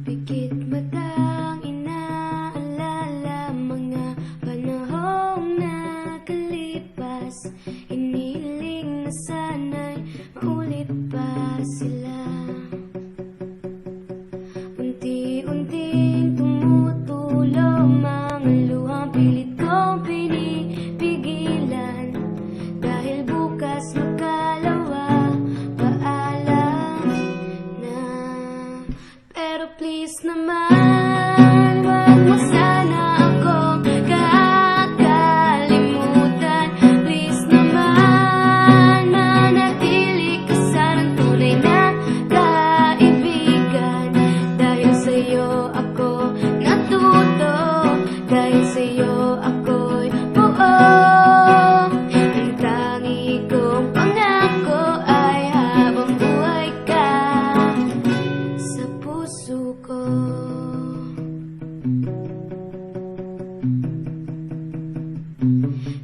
Pikit matang inaalala mga panahong nakalipas. Iniling na sana'y maulit pa sila. Unti-unting tumutulo mga luhang pilit kong pinipigilan. Dahil bukas magkalawa, paalam na. Pero please naman, wag mo sana akong kakalimutan. Please naman, manatili ka sanang tunay na kaibigan. Dahil sa'yo ako natuto, dahil sa'yo ako'y buo. Ang tangi kong pangako ay habang buhay ka sa puso ko.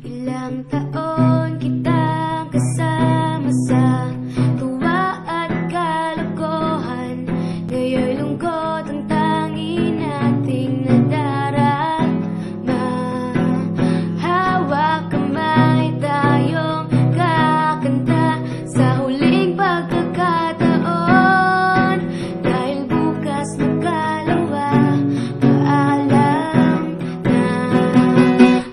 Ilang taon kitang kasama sa tuwa at kalokohan. Ngayon'y lungkot ang tangi nating nadarama. Hawak kamay tayong kakanta sa huling pagkakataon. Dahil bukas magkalawa, paalam na.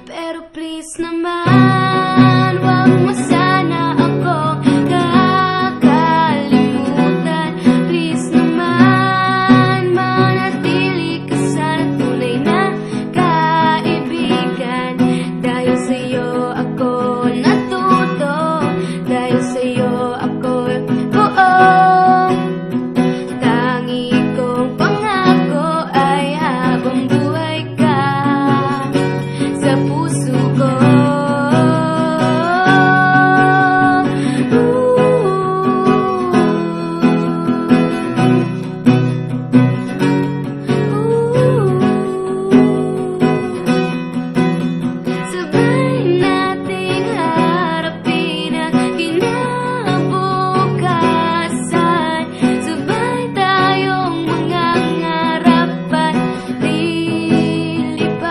Pero please naman, wag mo sana akong kakalimutan. Please naman, manatili ka sana tunay na kaibigan. Dahil sa'yo ako natuto, dahil sa'yo ako'y buo. Tangi kong pangako ay habang buhay ka sa puso ko. Sabay nating harapin ang kinabukasan. Sabay tayong mangangarap at lilipad.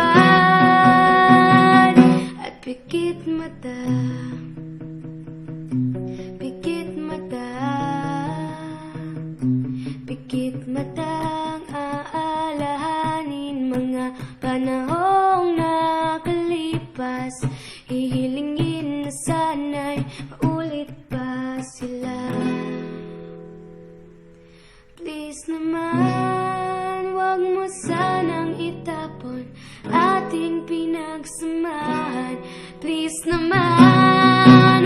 At pikit mata, pikit mata, pikit matang aalahanin mga panahong nakalipas. Hihilingin na sana'y maulit pa sila. Please naman, wag mo sanang itapon ating pinagsamahan. Please naman,